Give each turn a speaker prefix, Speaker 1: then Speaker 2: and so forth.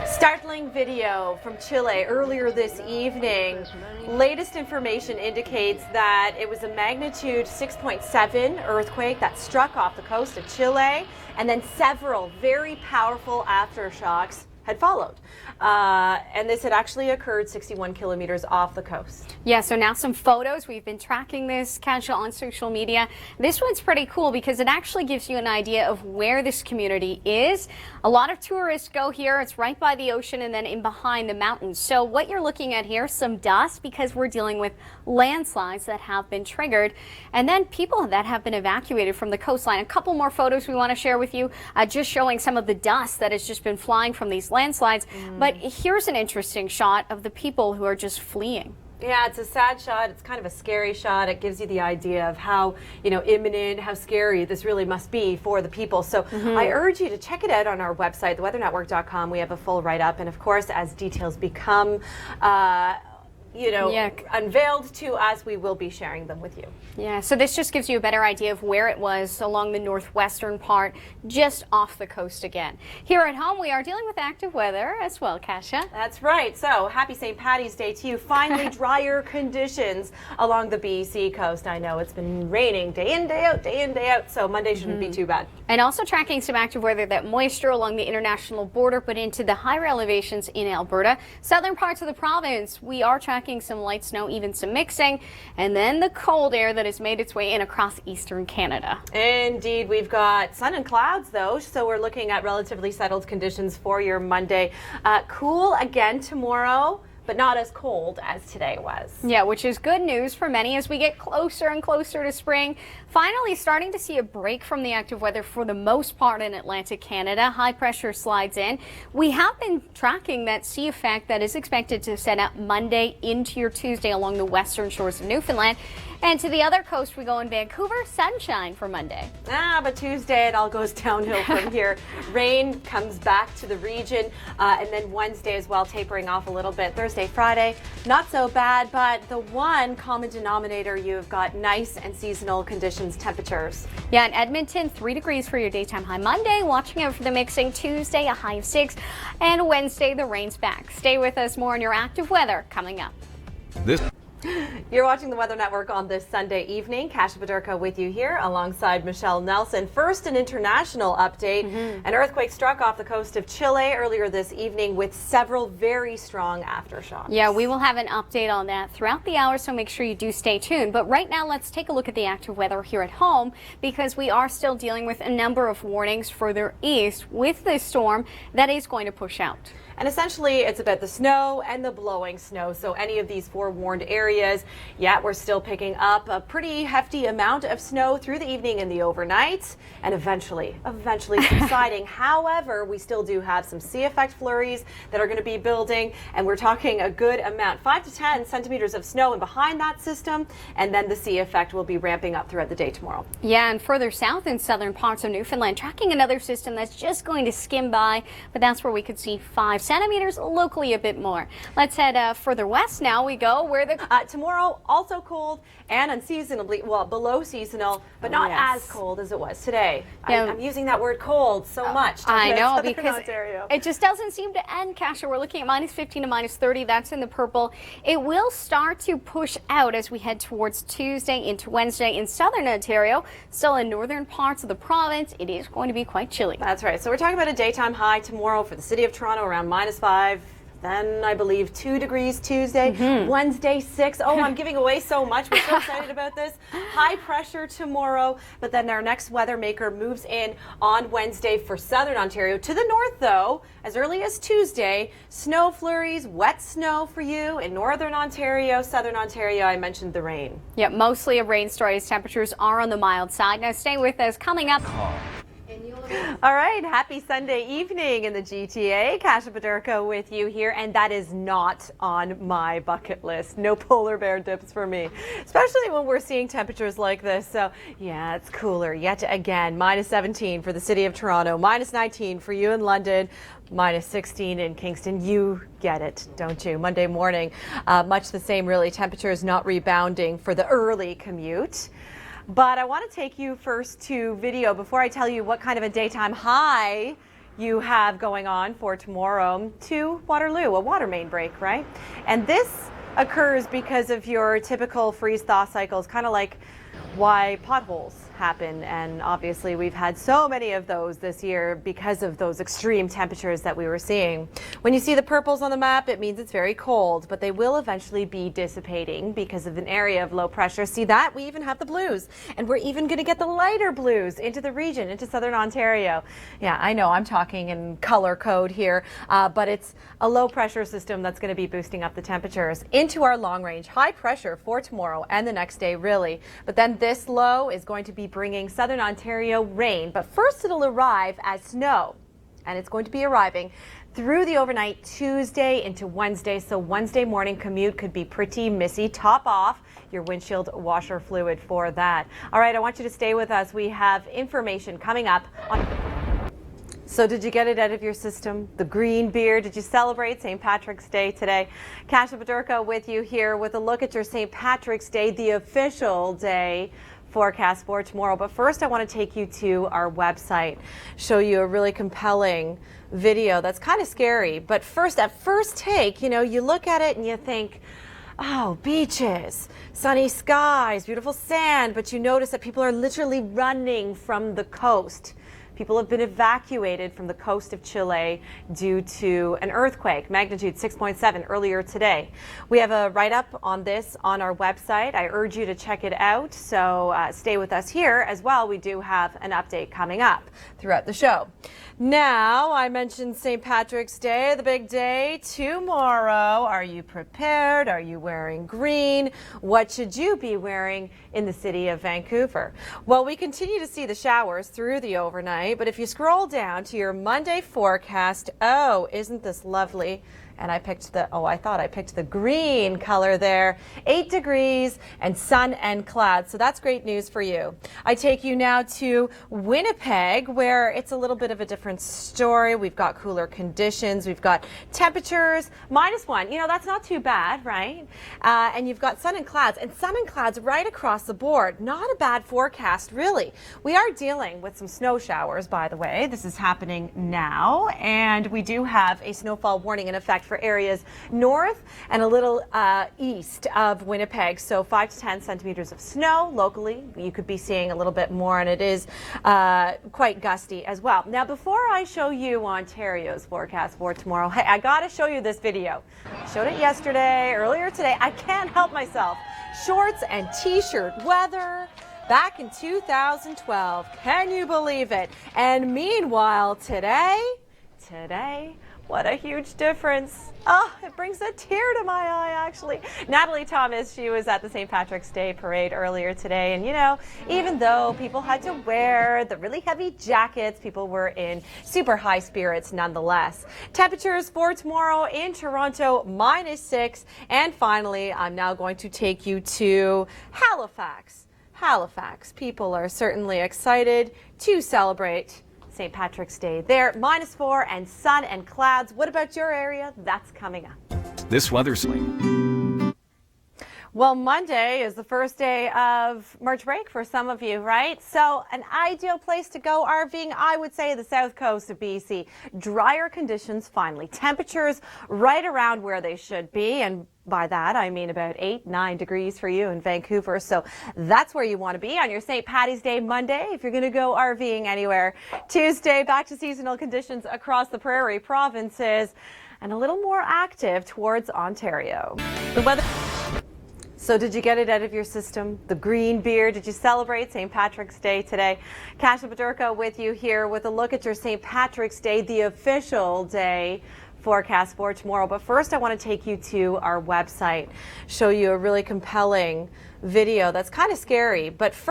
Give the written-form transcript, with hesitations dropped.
Speaker 1: Startling video from Chile earlier this evening. Latest information indicates that it was a magnitude 6.7 earthquake that struck off the coast of Chile, and then several very powerful aftershocks had followed. And this had actually occurred 61 kilometers off the coast.
Speaker 2: Yeah, so now some photos. We've been tracking this, Kasia, on social media. This one's pretty cool because it actually gives you an idea of where this community is. A lot of tourists go here. It's right by the ocean and then in behind the mountains. So what you're looking at here, some dust, because we're dealing with landslides that have been triggered, and then people that have been evacuated from the coastline. A couple more photos we want to share with you, just showing some of the dust that has just been flying from these landslides. But here's an interesting shot of the people who are just fleeing.
Speaker 1: Yeah, it's a sad shot. It's kind of a scary shot. It gives you the idea of how, imminent, how scary this really must be for the people. So I urge you to check it out on our website, theweathernetwork.com. We have a full write-up. And of course, as details become unveiled to us, we will be sharing them with you.
Speaker 2: Yeah, so this just gives you a better idea of where it was along the northwestern part, just off the coast again. Here at home, we are dealing with active weather as well, Kasia.
Speaker 1: That's right. So happy St. Paddy's Day to you. Finally, drier conditions along the BC coast. I know it's been raining day in, day out, so Monday shouldn't be too bad.
Speaker 2: And also tracking some active weather, that moisture along the international border, but into the higher elevations in Alberta. Southern parts of the province, we are tracking some light snow, even some mixing, and then the cold air that has made its way in across eastern Canada.
Speaker 1: Indeed, we've got sun and clouds though, so we're looking at relatively settled conditions for your Monday. Cool again tomorrow, but not as cold as today was.
Speaker 2: Yeah, which is good news for many as we get closer and closer to spring. Finally starting to see a break from the active weather for the most part in Atlantic Canada. High pressure slides in. We have been tracking that sea effect that is expected to set up Monday into your Tuesday along the western shores of Newfoundland. And to the other coast we go in Vancouver, sunshine for Monday.
Speaker 1: But Tuesday it all goes downhill from here. Rain comes back to the region, and then Wednesday as well, tapering off a little bit. Thursday, Friday, not so bad, but the one common denominator, you've got nice and seasonal conditions, temperatures.
Speaker 2: Yeah, in Edmonton, 3 degrees for your daytime high Monday. Watching out for the mixing. Tuesday, a high of 6. And Wednesday, the rain's back. Stay with us. More on your active weather coming up.
Speaker 1: You're watching the Weather Network on this Sunday evening. Kasia Bodurka with you here alongside Michelle Nelson. First, an international update. An earthquake struck off the coast of Chile earlier this evening with several very strong aftershocks.
Speaker 2: Yeah, we will have an update on that throughout the hour, so make sure you do stay tuned. But right now, let's take a look at the active weather here at home, because we are still dealing with a number of warnings further east with this storm that is going to push out.
Speaker 1: And essentially, it's about the snow and the blowing snow. So any of these forewarned areas, yeah, we're still picking up a pretty hefty amount of snow through the evening and the overnight, and eventually subsiding. However, we still do have some sea effect flurries that are going to be building, and we're talking a good amount, 5 to 10 centimeters of snow in behind that system, and then the sea effect will be ramping up throughout the day tomorrow.
Speaker 2: Yeah, and further south in southern parts of Newfoundland, tracking another system that's just going to skim by, but that's where we could see 5 centimeters, locally a bit more. Let's head further west now we go, where the
Speaker 1: tomorrow also cold and unseasonably, well, below seasonal, but not as cold as it was today.
Speaker 2: Yeah.
Speaker 1: I'm using that word cold so much.
Speaker 2: I know, because
Speaker 1: Ontario.
Speaker 2: It just doesn't seem to end, Kasia. We're looking at minus 15 to minus 30. That's in the purple. It will start to push out as we head towards Tuesday into Wednesday in southern Ontario. Still in northern parts of the province, it is going to be quite chilly.
Speaker 1: That's right. So we're talking about a daytime high tomorrow for the city of Toronto around -5. Then I believe 2 degrees Tuesday, Wednesday 6. Oh, I'm giving away so much. We're so excited about this. High pressure tomorrow, but then our next weather maker moves in on Wednesday for southern Ontario. To the north, though, as early as Tuesday, snow flurries, wet snow for you in northern Ontario, southern Ontario. I mentioned the rain.
Speaker 2: Yeah, mostly a rain story as temperatures are on the mild side. Now stay with us. Coming up.
Speaker 1: All right, happy Sunday evening in the GTA. Kasia Bodurka with you here, and that is not on my bucket list. No polar bear dips for me, especially when we're seeing temperatures like this. So yeah, it's cooler yet again. -17 for the city of Toronto, -19 for you in London, -16 in Kingston. You get it, don't you? Monday morning, much the same really. Temperatures not rebounding for the early commute. But I want to take you first to video before I tell you what kind of a daytime high you have going on for tomorrow to Waterloo, a water main break, right? And this occurs because of your typical freeze-thaw cycles, kind of like why potholes happen, and obviously we've had so many of those this year because of those extreme temperatures that we were seeing. When you see the purples on the map, it means it's very cold, but they will eventually be dissipating because of an area of low pressure. See that? We even have the blues, and we're even going to get the lighter blues into the region, into southern Ontario. Yeah, I know I'm talking in color code here, but it's a low pressure system that's going to be boosting up the temperatures into our long range high pressure for tomorrow and the next day, really. But then this low is going to be bringing southern Ontario rain, but first it'll arrive as snow, and it's going to be arriving through the overnight Tuesday into Wednesday, so Wednesday morning commute could be pretty messy. Top off your windshield washer fluid for that. All right, I want you to stay with us. We have information coming up on... So did you get it out of your system? The green beer, did you celebrate St. Patrick's Day today? Kasia Bodurka with you here with a look at your St. Patrick's Day, the official day forecast for tomorrow. But first I want to take you to our website, show you a really compelling video that's kind of scary. But first, at first take, you know, you look at it and you think, oh, beaches, sunny skies, beautiful sand, but you notice that people are literally running from the coast. People have been evacuated from the coast of Chile due to an earthquake, magnitude 6.7 earlier today. We have a write-up on this on our website. I urge you to check it out, so stay with us here as well. We do have an update coming up throughout the show. Now, I mentioned St. Patrick's Day, the big day tomorrow. Are you prepared? Are you wearing green? What should you be wearing in the city of Vancouver? Well, we continue to see the showers through the overnight, but if you scroll down to your Monday forecast, oh, isn't this lovely? And I picked the, I thought I picked the green color there. 8 degrees and sun and clouds. So that's great news for you. I take you now to Winnipeg, where it's a little bit of a different story. We've got cooler conditions. We've got temperatures -1. You know, that's not too bad, right? And you've got sun and clouds right across the board. Not a bad forecast, really. We are dealing with some snow showers, by the way. This is happening now, and we do have a snowfall warning in effect for areas north and a little east of Winnipeg. So 5 to 10 centimeters of snow locally. You could be seeing a little bit more, and it is quite gusty as well. Now, before I show you Ontario's forecast for tomorrow, hey, I got to show you this video. I showed it yesterday, earlier today. I can't help myself. Shorts and t-shirt weather back in 2012. Can you believe it? And meanwhile, today, what a huge difference. Oh, it brings a tear to my eye, actually. Natalie Thomas, she was at the St. Patrick's Day parade earlier today. And, you know, even though people had to wear the really heavy jackets, people were in super high spirits nonetheless. Temperatures for tomorrow in Toronto, -6. And finally, I'm now going to take you to Halifax. Halifax, people are certainly excited to celebrate St. Patrick's Day there, -4 and sun and clouds. What about your area? That's coming up.
Speaker 3: This weather swing.
Speaker 1: Well, Monday is the first day of March break for some of you, right? So an ideal place to go RVing, I would say the south coast of BC. Drier conditions finally. Temperatures right around where they should be, and by that, I mean about 8-9 degrees for you in Vancouver. So that's where you want to be on your St. Paddy's Day Monday if you're going to go RVing anywhere. Tuesday, back to seasonal conditions across the prairie provinces and a little more active towards Ontario. The weather. So did you get it out of your system? The green beer, did you celebrate St. Patrick's Day today? Kasia Bodurka with you here with a look at your St. Patrick's Day, the official day forecast for tomorrow. But first I want to take you to our website, show you a really compelling video that's kind of scary. But first